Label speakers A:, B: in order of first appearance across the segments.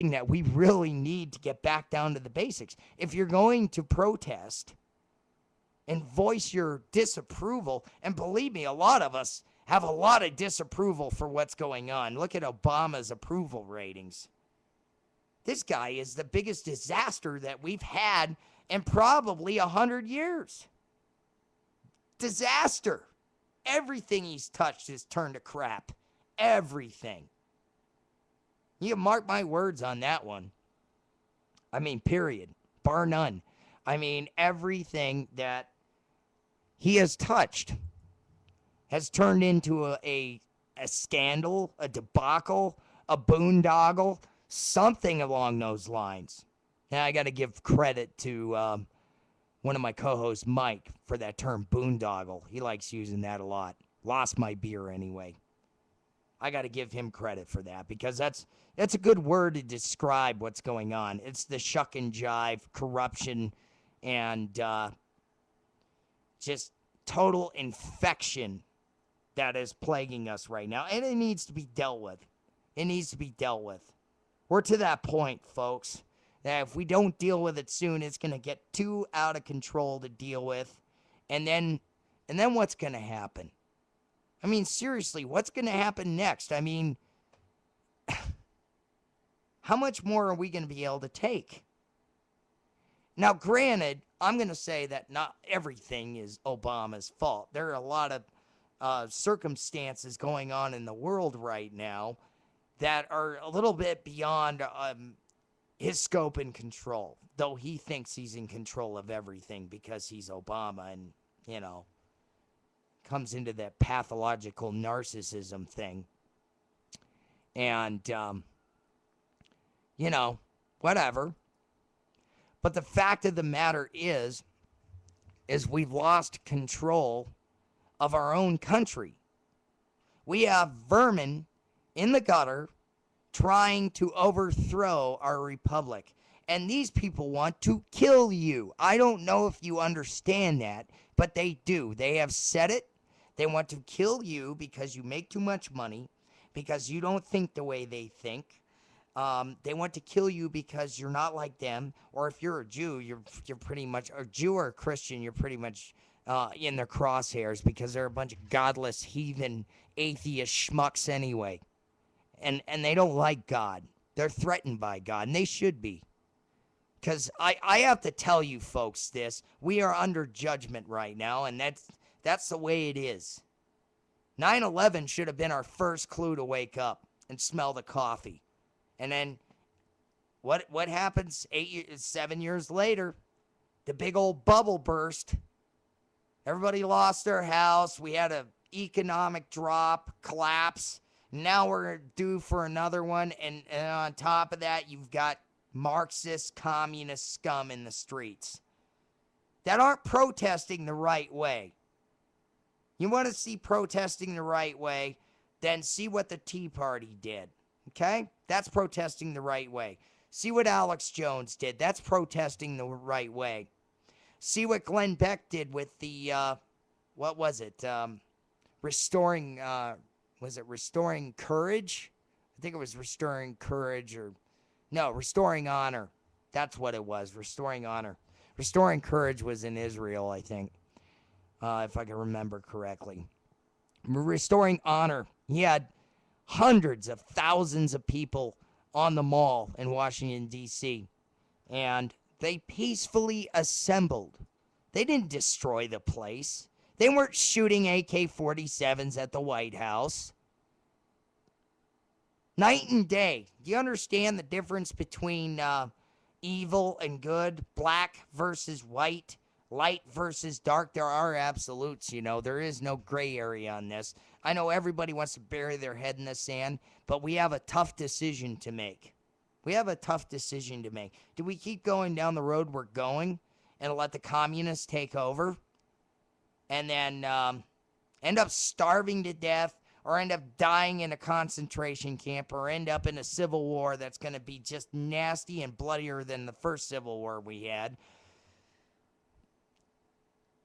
A: that we really need to get back down to the basics. If you're going to protest and voice your disapproval, and believe me, a lot of us have a lot of disapproval for what's going on. Look at Obama's approval ratings. This guy is the biggest disaster that we've had in probably 100 years. Disaster. Everything he's touched has turned to crap. Everything. You can mark my words on that one. I mean, period. Bar none. I mean, everything that he has touched has turned into a scandal, a debacle, a boondoggle, something along those lines. Now, I got to give credit to one of my co-hosts, Mike, for that term boondoggle. He likes using that a lot. Lost my beer anyway. I got to give him credit for that because that's a good word to describe what's going on. It's the shuck and jive, corruption, and just total infection that is plaguing us right now. And it needs to be dealt with. It needs to be dealt with. We're to that point, folks, that if we don't deal with it soon, it's going to get too out of control to deal with. And then what's going to happen? I mean, seriously, what's going to happen next? I mean, how much more are we going to be able to take? Now, granted, I'm going to say that not everything is Obama's fault. There are a lot of circumstances going on in the world right now that are a little bit beyond his scope and control, though he thinks he's in control of everything because he's Obama and, you know, comes into that pathological narcissism thing. And, you know, whatever. But the fact of the matter is we've lost control of our own country. We have vermin in the gutter trying to overthrow our republic. And these people want to kill you. I don't know if you understand that, but they do. They have said it. They want to kill you because you make too much money, because you don't think the way they think. They want to kill you because you're not like them, or if you're a Jew, you're pretty much a Jew or a Christian. You're pretty much in their crosshairs because they're a bunch of godless, heathen, atheist schmucks anyway, and they don't like God. They're threatened by God, and they should be. Because I have to tell you folks this, we are under judgment right now, and that's the way it is. 9/11 should have been our first clue to wake up and smell the coffee. And then what happens 7 years later? The big old bubble burst. Everybody lost their house. We had an economic drop, collapse. Now we're due for another one. And on top of that, you've got Marxist, communist scum in the streets that aren't protesting the right way. You want to see protesting the right way, then see what the Tea Party did. Okay? That's protesting the right way. See what Alex Jones did. That's protesting the right way. See what Glenn Beck did with the, what was it? Restoring, was it Restoring Courage? I think it was Restoring Courage or, no, Restoring Honor. That's what it was, Restoring Honor. Restoring Courage was in Israel, I think, if I can remember correctly. Restoring Honor. He had hundreds of thousands of people on the mall in Washington, D.C., and they peacefully assembled. They didn't destroy the place. They weren't shooting AK-47s at the White House. Night and day. Do you understand the difference between evil and good? Black versus white? Light versus dark? There are absolutes, you know. There is no gray area on this. I know everybody wants to bury their head in the sand, but we have a tough decision to make. We have a tough decision to make. Do we keep going down the road we're going and let the communists take over and then end up starving to death or end up dying in a concentration camp or end up in a civil war that's going to be just nasty and bloodier than the first civil war we had?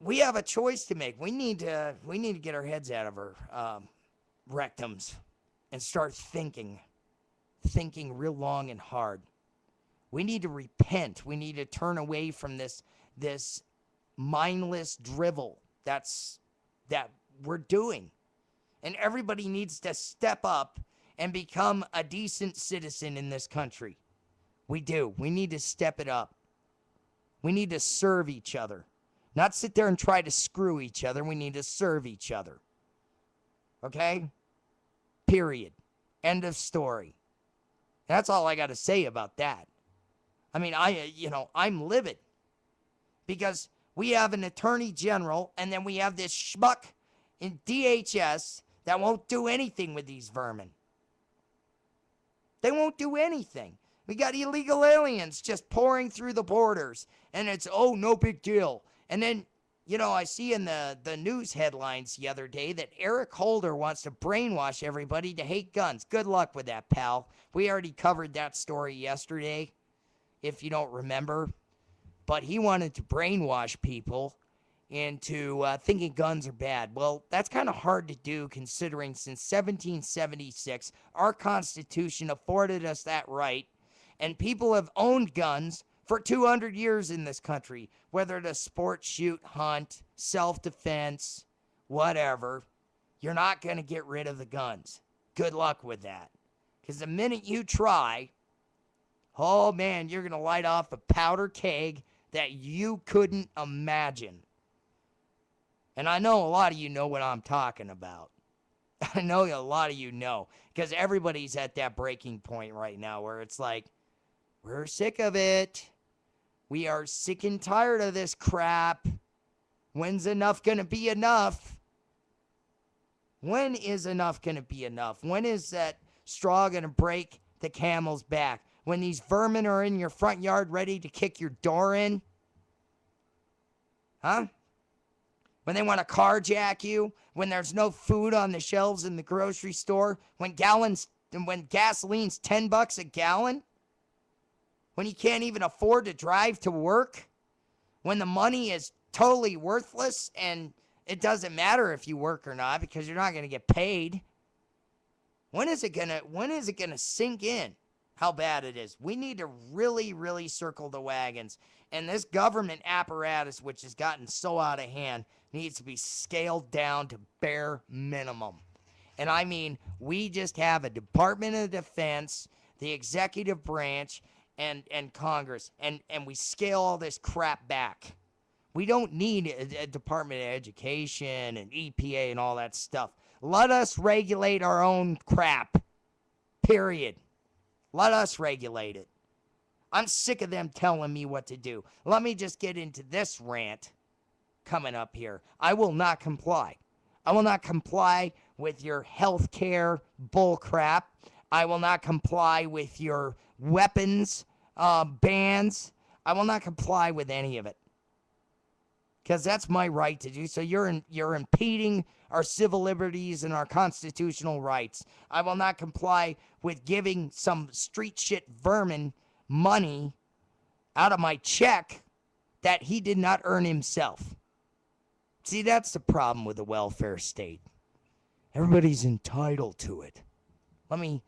A: We have a choice to make. We need to get our heads out of our rectums and start thinking thinking real long and hard. We need to repent. We need to turn away from this mindless drivel that we're doing. And everybody needs to step up and become a decent citizen in this country. We do. We need to step it up. We need to serve each other. Not sit there and try to screw each other. We need to serve each other. Okay? Period. End of story. That's all I got to say about that. I mean, I'm livid. Because we have an attorney general, and then we have this schmuck in DHS that won't do anything with these vermin. They won't do anything. We got illegal aliens just pouring through the borders, and it's, oh, no big deal. And then, I see in the news headlines the other day that Eric Holder wants to brainwash everybody to hate guns. Good luck with that, pal. We already covered that story yesterday, if you don't remember. But he wanted to brainwash people into thinking guns are bad. Well, that's kind of hard to do considering since 1776, our Constitution afforded us that right. And people have owned guns for 200 years in this country, whether to sport, shoot, hunt, self-defense, whatever. You're not going to get rid of the guns. Good luck with that. Because the minute you try, oh man, you're going to light off a powder keg that you couldn't imagine. And I know a lot of you know what I'm talking about. I know a lot of you know. Because everybody's at that breaking point right now where it's like, we're sick of it. We are sick and tired of this crap. When's enough going to be enough? When is enough going to be enough? When is that straw going to break the camel's back? When these vermin are in your front yard ready to kick your door in? Huh? When they want to carjack you? When there's no food on the shelves in the grocery store? When gasoline's $10 a gallon? When you can't even afford to drive to work? When the money is totally worthless and it doesn't matter if you work or not because you're not going to get paid? When is it gonna sink in how bad it is? We need to really, really circle the wagons. And this government apparatus, which has gotten so out of hand, needs to be scaled down to bare minimum. And I mean, we just have a Department of Defense, the executive branch, and Congress, and we scale all this crap back. We don't need a Department of Education and EPA and all that stuff. Let us regulate our own crap. Period. Let us regulate it. I'm sick of them telling me what to do. Let me just get into this rant coming up here. I will not comply. I will not comply with your health care bullcrap. I will not comply with your weapons bans. I will not comply with any of it. Because that's my right to do so. You're impeding our civil liberties and our constitutional rights. I will not comply with giving some street shit vermin money out of my check that he did not earn himself. See, that's the problem with the welfare state. Everybody's entitled to it. Let me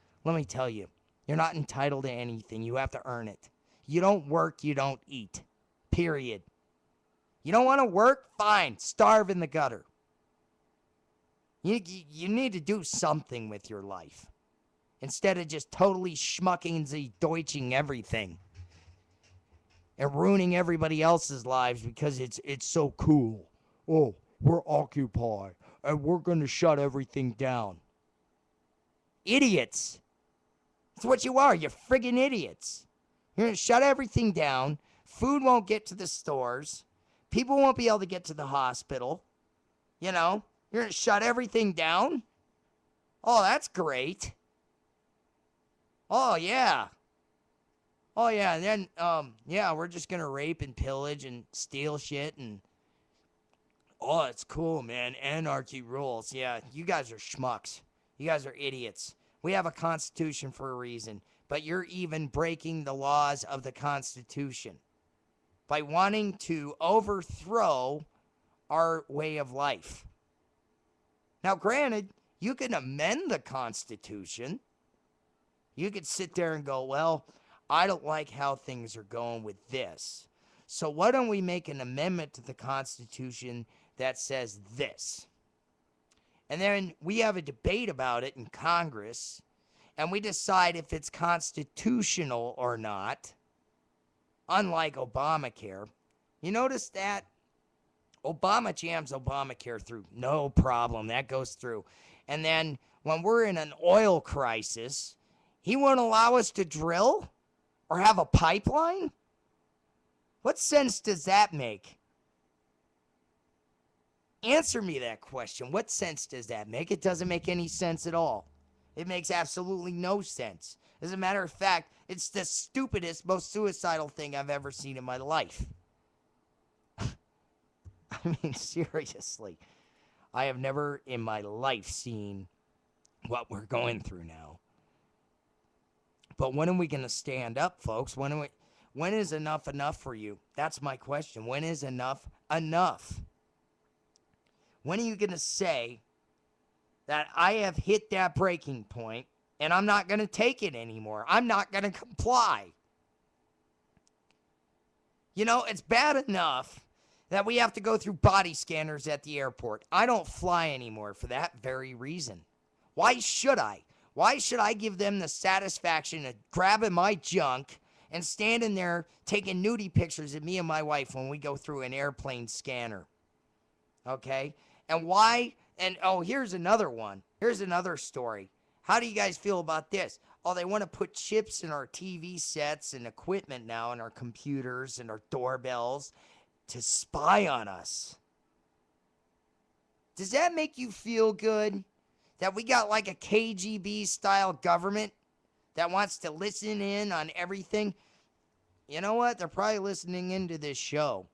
A: tell you, you're not entitled to anything. You have to earn it. You don't work, you don't eat. Period. You don't want to work? Fine. Starve in the gutter. You need to do something with your life. Instead of just totally schmucking and deutsching everything. And ruining everybody else's lives because it's so cool. Oh, we're Occupy. And we're going to shut everything down. Idiots. That's what you are. You're friggin' idiots. You're going to shut everything down. Food won't get to the stores. People won't be able to get to the hospital. You know, you're going to shut everything down? Oh, that's great. Oh, yeah. Oh, yeah. And then, we're just going to rape and pillage and steal shit. And, oh, it's cool, man. Anarchy rules. Yeah, you guys are schmucks. You guys are idiots. We have a constitution for a reason. But you're even breaking the laws of the Constitution by wanting to overthrow our way of life. Now, granted, you can amend the Constitution. You could sit there and go, well, I don't like how things are going with this. So why don't we make an amendment to the Constitution that says this? And then we have a debate about it in Congress, and we decide if it's constitutional or not, unlike Obamacare. You notice that? Obama jams Obamacare through. No problem. That goes through. And then when we're in an oil crisis, he won't allow us to drill or have a pipeline? What sense does that make? Answer me that question. What sense does that make? It doesn't make any sense at all. It makes absolutely no sense. As a matter of fact, it's the stupidest, most suicidal thing I've ever seen in my life. I mean, seriously. I have never in my life seen what we're going through now. But when are we going to stand up, folks? When is enough enough for you? That's my question. When is enough enough? When are you going to say that I have hit that breaking point and I'm not going to take it anymore? I'm not going to comply. You know, it's bad enough that we have to go through body scanners at the airport. I don't fly anymore for that very reason. Why should I? Why should I give them the satisfaction of grabbing my junk and standing there taking nudie pictures of me and my wife when we go through an airplane scanner? Okay? And why? And oh, here's another one. Here's another story. How do you guys feel about this? Oh, they want to put chips in our TV sets and equipment now, and our computers and our doorbells to spy on us. Does that make you feel good? That we got like a KGB style government that wants to listen in on everything? You know what? They're probably listening into this show.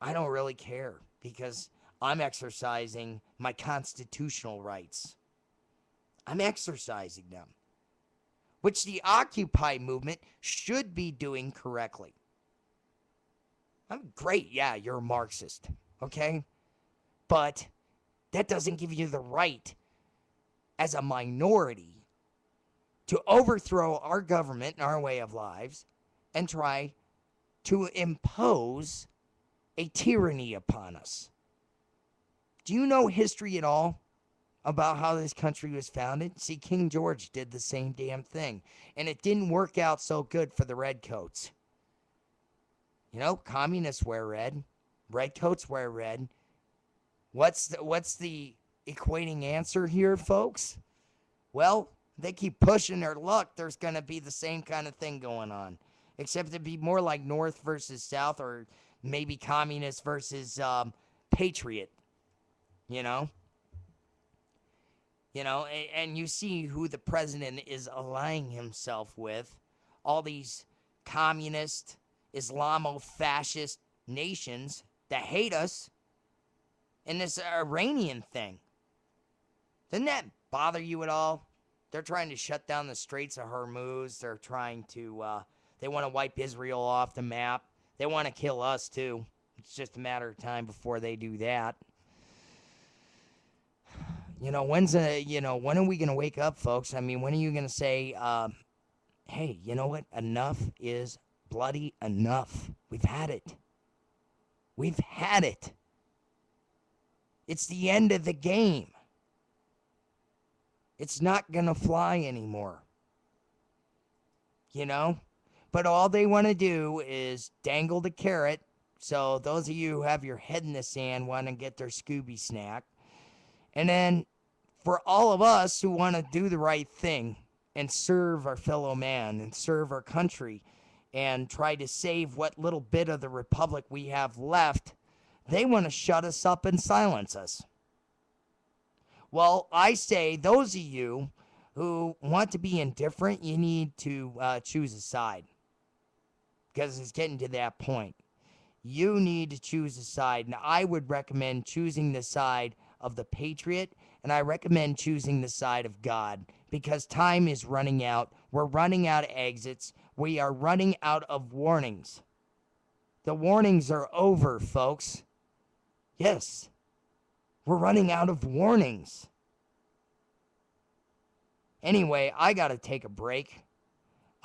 A: I don't really care because I'm exercising my constitutional rights. I'm exercising them, which the Occupy movement should be doing correctly. I'm great. Yeah, you're a Marxist, okay? But that doesn't give you the right as a minority to overthrow our government and our way of lives and try to impose a tyranny upon us. Do you know history at all about how this country was founded? See, King George did the same damn thing, and it didn't work out so good for the redcoats. You know, communists wear red. Redcoats wear red. What's the equating answer here, folks? Well, they keep pushing their luck. There's going to be the same kind of thing going on, except it'd be more like North versus South, or maybe communist versus patriot. You know, and you see who the president is allying himself with. All these communist, Islamo-fascist nations that hate us. And this Iranian thing. Doesn't that bother you at all? They're trying to shut down the Straits of Hormuz. They're trying to, they want to wipe Israel off the map. They want to kill us too. It's just a matter of time before they do that. You know, when are we going to wake up, folks? I mean, when are you going to say, hey, you know what? Enough is bloody enough. We've had it. We've had it. It's the end of the game. It's not going to fly anymore. You know? But all they want to do is dangle the carrot. So those of you who have your head in the sand want to get their Scooby snack. And then for all of us who want to do the right thing and serve our fellow man and serve our country and try to save what little bit of the republic we have left, they want to shut us up and silence us. Well, I say those of you who want to be indifferent, you need to choose a side. Because it's getting to that point. You need to choose a side. And I would recommend choosing the side of the patriot. And I recommend choosing the side of God. Because time is running out. We're running out of exits. We are running out of warnings. The warnings are over, folks. Yes. We're running out of warnings. Anyway, I got to take a break.